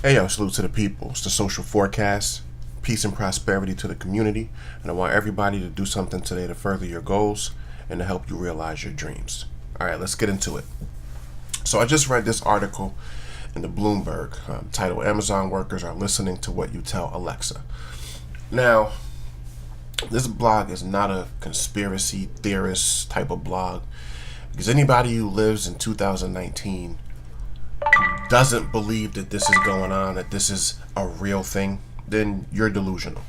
Hey yo, salute to the people. It's the social forecast. Peace and prosperity to the community. And I want everybody to do something today to further your goals and to help you realize your dreams. Alright, let's get into it. So I just read this article in the Bloomberg titled Amazon Workers Are Listening to What You Tell Alexa. Now, this blog is not a conspiracy theorist type of blog because anybody who lives in 2019 doesn't believe that this is going on, that this is a real thing, then you're delusional.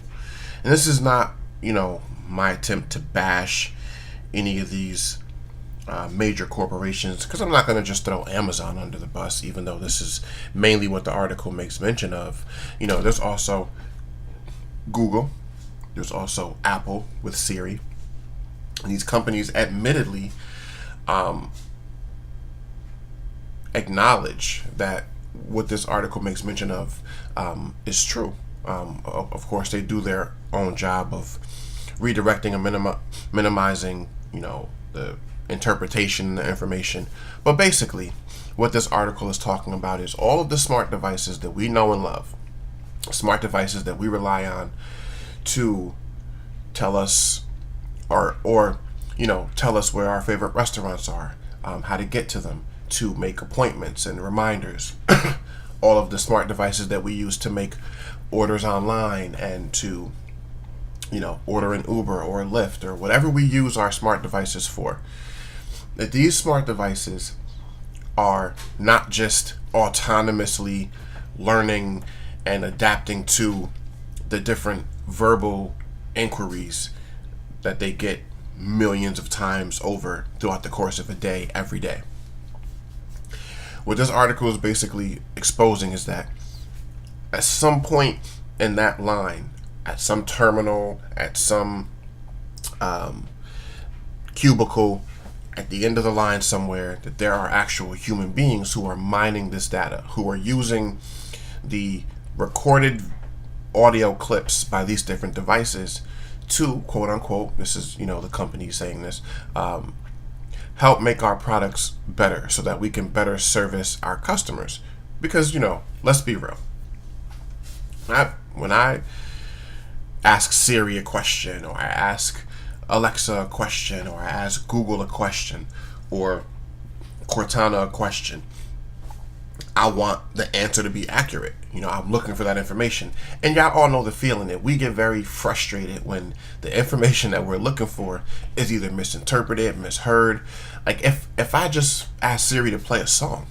And this is not, my attempt to bash any of these major corporations, because I'm not going to just throw Amazon under the bus, even though this is mainly what the article makes mention of. There's also Google, there's also Apple with Siri. And these companies admittedly acknowledge that what this article makes mention of is true. Of course, they do their own job of redirecting and minimizing, the interpretation, the information. But basically, what this article is talking about is all of the smart devices that we know and love, smart devices that we rely on to tell us, or tell us where our favorite restaurants are, how to get to them, to make appointments and reminders. All of the smart devices that we use to make orders online and to, order an Uber or a Lyft or whatever we use our smart devices for. That these smart devices are not just autonomously learning and adapting to the different verbal inquiries that they get millions of times over throughout the course of a day, every day. What this article is basically exposing is that at some point in that line, at some terminal, at some cubicle, at the end of the line somewhere, that there are actual human beings who are mining this data, who are using the recorded audio clips by these different devices to, quote unquote, this is, the company saying this, help make our products better so that we can better service our customers. Because, let's be real. When I ask Siri a question, or I ask Alexa a question, or I ask Google a question, or Cortana a question, I want the answer to be accurate. I'm looking for that information. And y'all all know the feeling that we get very frustrated when the information that we're looking for is either misinterpreted, misheard. Like if I just ask Siri to play a song,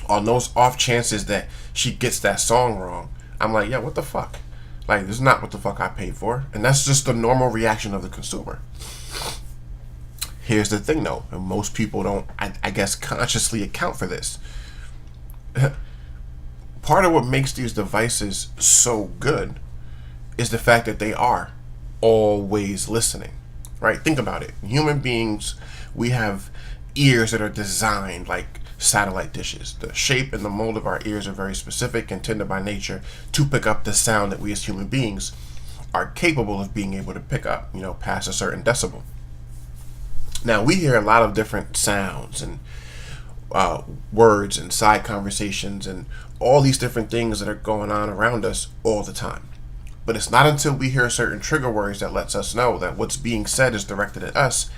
on those off chances that she gets that song wrong, I'm like, yeah, what the fuck? Like, this is not what the fuck I paid for. And that's just the normal reaction of the consumer. Here's the thing though, and most people don't, I guess, consciously account for this. Part of what makes these devices so good is the fact that they are always listening, right? Think about it. Human beings, we have ears that are designed like satellite dishes. The shape and the mold of our ears are very specific, intended by nature to pick up the sound that we as human beings are capable of being able to pick up, past a certain decibel. Now, we hear a lot of different sounds and words and side conversations and all these different things that are going on around us all the time. But it's not until we hear certain trigger words that lets us know that what's being said is directed at us.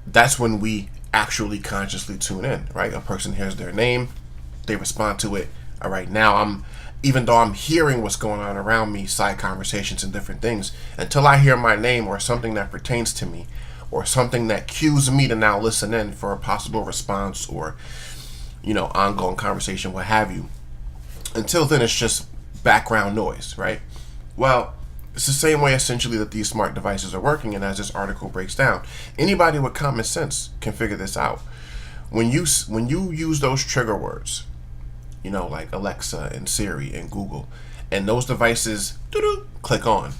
That's when we actually consciously tune in, right? A person hears their name, they respond to it. All right, now even though I'm hearing what's going on around me, side conversations and different things, until I hear my name or something that pertains to me, or something that cues me to now listen in for a possible response or, ongoing conversation, what have you. Until then, it's just background noise, right? Well, it's the same way essentially that these smart devices are working, and as this article breaks down, anybody with common sense can figure this out. When you use those trigger words, like Alexa and Siri and Google, and those devices click on,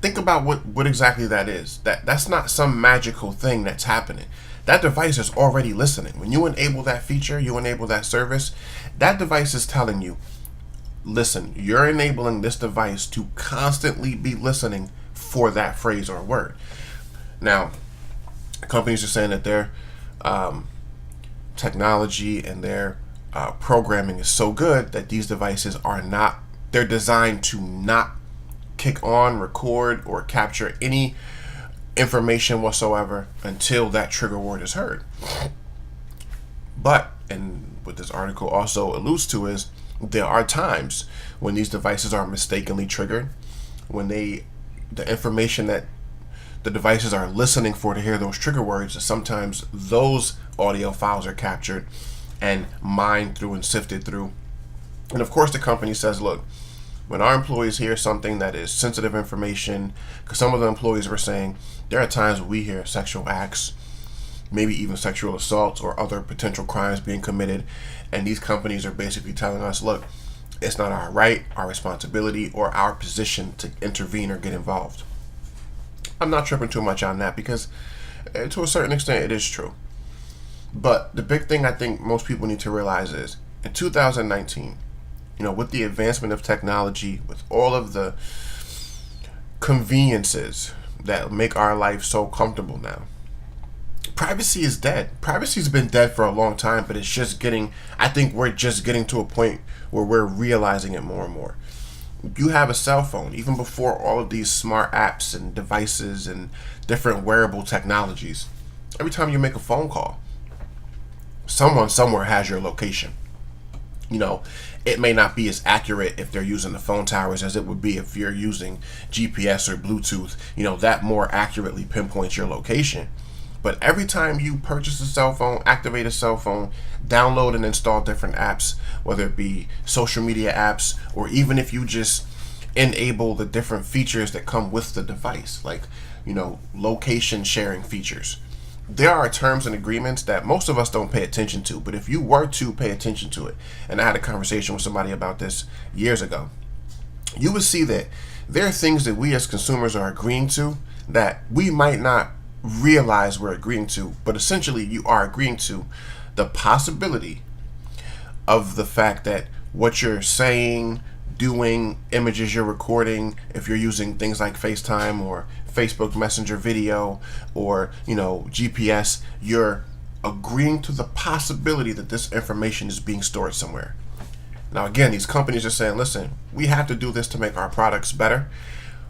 think about what exactly that is. That's not some magical thing that's happening. That device is already listening. When you enable that feature, you enable that service, that device is telling you, listen, you're enabling this device to constantly be listening for that phrase or word. Now, companies are saying that their technology and their programming is so good that these devices they're designed to not kick on, record, or capture any information whatsoever until that trigger word is heard. But, and what this article also alludes to is, there are times when these devices are mistakenly triggered, when the information that the devices are listening for to hear those trigger words, sometimes those audio files are captured and mined through and sifted through. And of course the company says, look, when our employees hear something that is sensitive information, because some of the employees were saying there are times we hear sexual acts, maybe even sexual assaults or other potential crimes being committed, and these companies are basically telling us, look, it's not our right, our responsibility, or our position to intervene or get involved. I'm not tripping too much on that because to a certain extent it is true. But the big thing I think most people need to realize is, in 2019, with the advancement of technology, with all of the conveniences that make our life so comfortable now, privacy is dead. Privacy's been dead for a long time, but I think we're just getting to a point where we're realizing it more and more. You have a cell phone, even before all of these smart apps and devices and different wearable technologies. Every time you make a phone call, someone somewhere has your location. It may not be as accurate if they're using the phone towers as it would be if you're using GPS or Bluetooth. That more accurately pinpoints your location. But every time you purchase a cell phone, activate a cell phone, download and install different apps, whether it be social media apps, or even if you just enable the different features that come with the device, like, location sharing features. There are terms and agreements that most of us don't pay attention to, but if you were to pay attention to it, and I had a conversation with somebody about this years ago, you would see that there are things that we as consumers are agreeing to that we might not realize we're agreeing to, but essentially you are agreeing to the possibility of the fact that what you're saying, doing, images you're recording, if you're using things like FaceTime or Facebook Messenger video or GPS, you're agreeing to the possibility that this information is being stored somewhere. Now again, these companies are saying, listen, we have to do this to make our products better.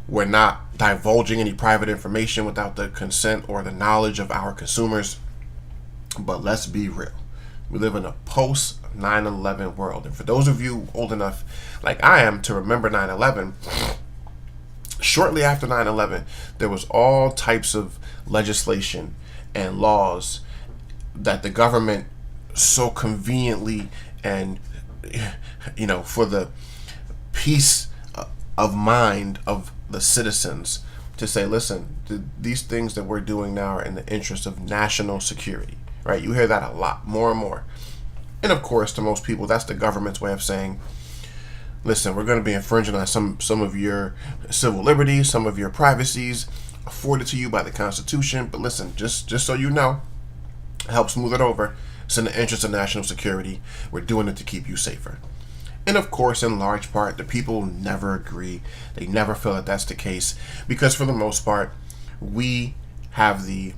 We're not divulging any private information without the consent or the knowledge of our consumers. But let's be real. We live in a post 9/11 world. And for those of you old enough, like I am, to remember 9/11, shortly after 9/11, there was all types of legislation and laws that the government so conveniently and, for the peace of mind of the citizens, to say, listen, these things that we're doing now are in the interest of national security, right? You hear that a lot, more and more. And of course, to most people, that's the government's way of saying, listen, we're going to be infringing on some of your civil liberties, some of your privacies afforded to you by the Constitution. But listen, just so you know, help smooth it over. It's in the interest of national security. We're doing it to keep you safer. And of course, in large part, the people never agree. They never feel that that's the case because for the most part, we have the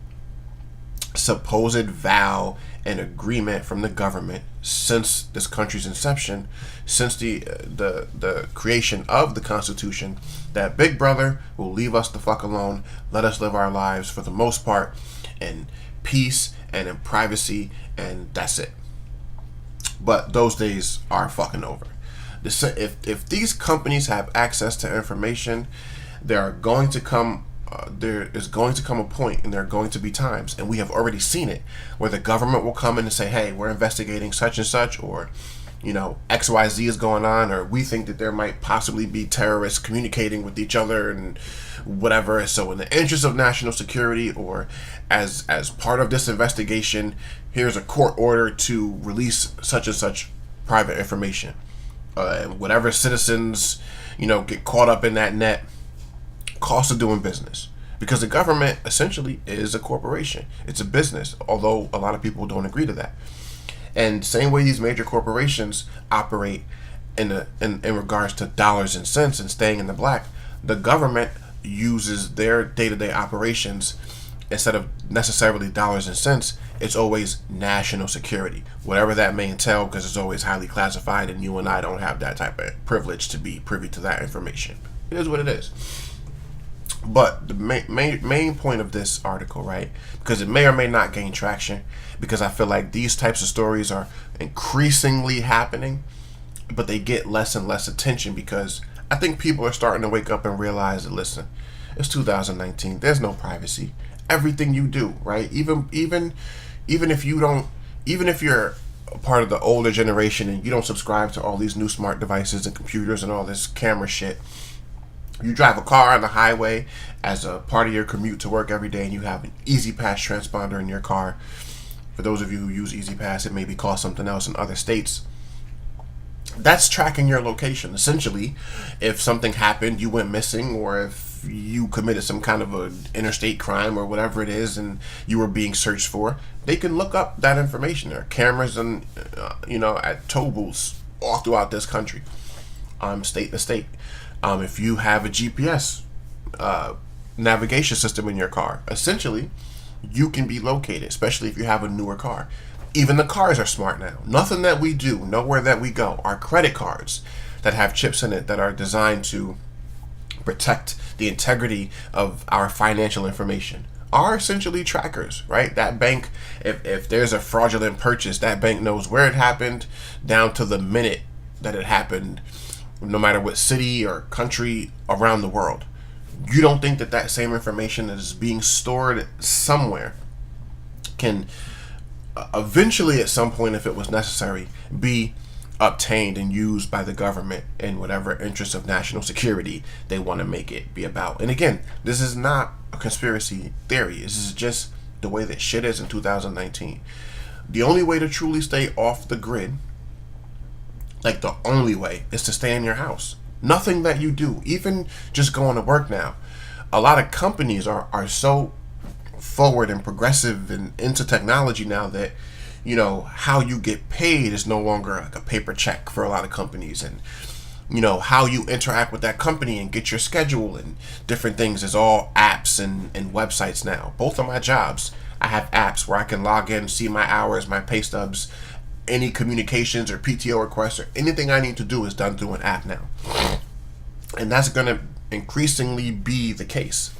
supposed vow and agreement from the government since this country's inception, since the creation of the Constitution, that Big Brother will leave us the fuck alone, let us live our lives for the most part in peace and in privacy, and that's it. But those days are fucking over. If these companies have access to information, there is going to come a point, and there are going to be times, and we have already seen it, where the government will come in and say, hey, we're investigating such and such, or XYZ is going on, or we think that there might possibly be terrorists communicating with each other and whatever. So in the interest of national security, or as part of this investigation, here's a court order to release such and such private information. And whatever citizens, get caught up in that net, cost of doing business. Because the government essentially is a corporation. It's a business, although a lot of people don't agree to that. And same way these major corporations operate in regards to dollars and cents and staying in the black, the government uses their day-to-day operations instead of necessarily dollars and cents, it's always national security, whatever that may entail, because it's always highly classified, and you and I don't have that type of privilege to be privy to that information. It is what it is. But the main point of this article, right, because it may or may not gain traction, because I feel like these types of stories are increasingly happening, but they get less and less attention because I think people are starting to wake up and realize that, listen, it's 2019. There's no privacy. Everything you do, right? Even if you don't, even if you're a part of the older generation and you don't subscribe to all these new smart devices and computers and all this camera shit, you drive a car on the highway as a part of your commute to work every day, and you have an Easy Pass transponder in your car. For those of you who use Easy Pass, it may be called something else in other states. That's tracking your location. Essentially, if something happened, you went missing, or if you committed some kind of an interstate crime or whatever it is, and you were being searched for, they can look up that information. There are cameras and at toll booths all throughout this country, state to state. If you have a GPS navigation system in your car, essentially, you can be located, especially if you have a newer car. Even the cars are smart now. Nothing that we do, nowhere that we go, our credit cards that have chips in it that are designed to protect the integrity of our financial information are essentially trackers, right? That bank, if there's a fraudulent purchase, that bank knows where it happened down to the minute that it happened, no matter what city or country around the world. You don't think that that same information that is being stored somewhere can eventually, at some point, if it was necessary, be obtained and used by the government in whatever interest of national security they want to make it be about? And again, this is not a conspiracy theory. This is just the way that shit is in 2019. The only way to truly stay off the grid, like the only way, is to stay in your house. Nothing that you do, even just going to work now. A lot of companies are so forward and progressive and into technology now that, how you get paid is no longer like a paper check for a lot of companies. And, how you interact with that company and get your schedule and different things is all apps and websites now. Both of my jobs, I have apps where I can log in, see my hours, my pay stubs, any communications or PTO requests or anything I need to do is done through an app now. And that's going to increasingly be the case.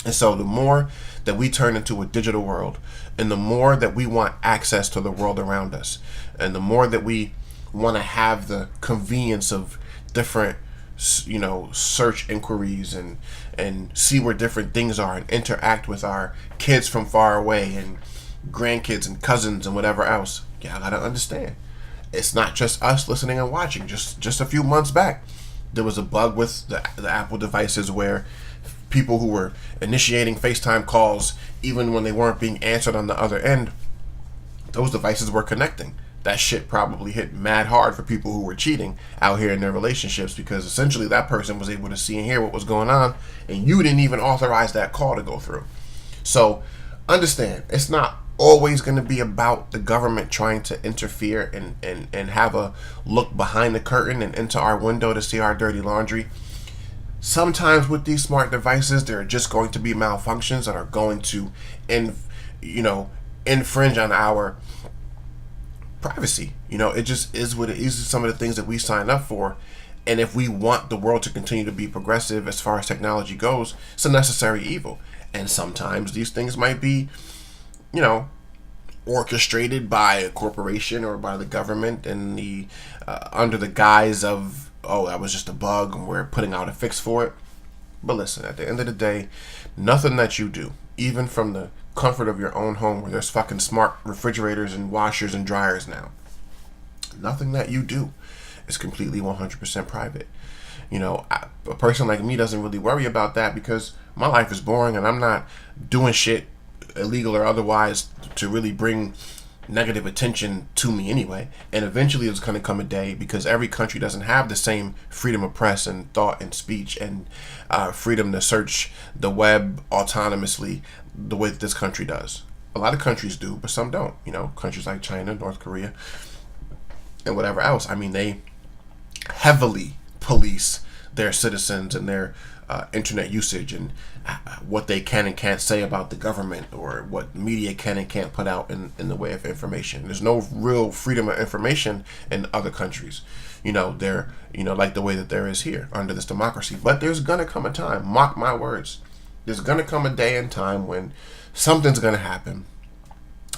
And so the more that we turn into a digital world, and the more that we want access to the world around us, and the more that we want to have the convenience of different, search inquiries and see where different things are and interact with our kids from far away and grandkids and cousins and whatever else, I gotta understand, it's not just us listening and watching. Just a few months back, there was a bug with the Apple devices where people who were initiating FaceTime calls, even when they weren't being answered on the other end, those devices were connecting. That shit probably hit mad hard for people who were cheating out here in their relationships, because essentially that person was able to see and hear what was going on, and you didn't even authorize that call to go through. So understand, it's not always going to be about the government trying to interfere and have a look behind the curtain and into our window to see our dirty laundry. Sometimes with these smart devices, there are just going to be malfunctions that are going to infringe on our privacy. It just is what it is. These are some of the things that we sign up for. And if we want the world to continue to be progressive as far as technology goes, it's a necessary evil. And sometimes these things might be orchestrated by a corporation or by the government and the under the guise of, that was just a bug and we're putting out a fix for it. But listen, at the end of the day, nothing that you do, even from the comfort of your own home where there's fucking smart refrigerators and washers and dryers now, nothing that you do is completely 100% private. A person like me doesn't really worry about that because my life is boring and I'm not doing shit illegal or otherwise to really bring negative attention to me anyway. And eventually there's going to come a day, because every country doesn't have the same freedom of press and thought and speech and freedom to search the web autonomously the way that this country does. A lot of countries do, but some don't. Countries like China, North Korea, and whatever else. They heavily police their citizens and their internet usage and what they can and can't say about the government, or what media can and can't put out in the way of information. There's no real freedom of information in other countries. They're, like the way that there is here under this democracy. But there's going to come a time, mark my words, there's going to come a day and time when something's going to happen.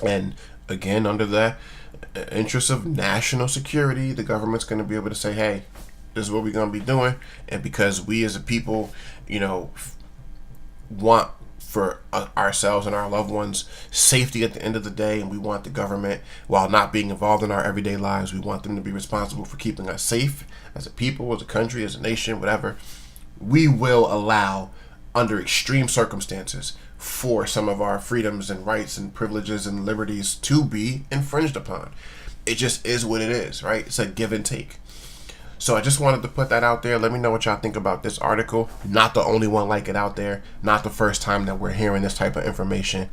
And again, under the interest of national security, the government's going to be able to say, hey, this is what we're going to be doing. And because we as a people, want for ourselves and our loved ones safety at the end of the day, and we want the government, while not being involved in our everyday lives, we want them to be responsible for keeping us safe as a people, as a country, as a nation, whatever. We will allow, under extreme circumstances, for some of our freedoms and rights and privileges and liberties to be infringed upon. It just is what it is, right? It's a give and take. So I just wanted to put that out there. Let me know what y'all think about this article. Not the only one like it out there. Not the first time that we're hearing this type of information.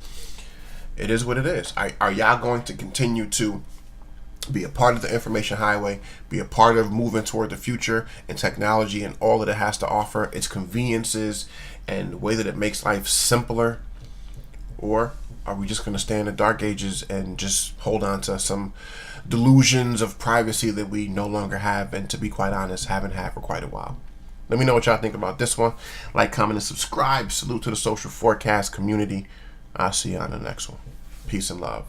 It is what it is. Are y'all going to continue to be a part of the information highway, be a part of moving toward the future and technology and all that it has to offer, its conveniences and the way that it makes life simpler? Or are we just going to stay in the dark ages and just hold on to some delusions of privacy that we no longer have, and to be quite honest, haven't had for quite a while? Let me know what y'all think about this one. Like, comment, and subscribe. Salute to the Social Forecast community. I'll see you on the next one. Peace and love.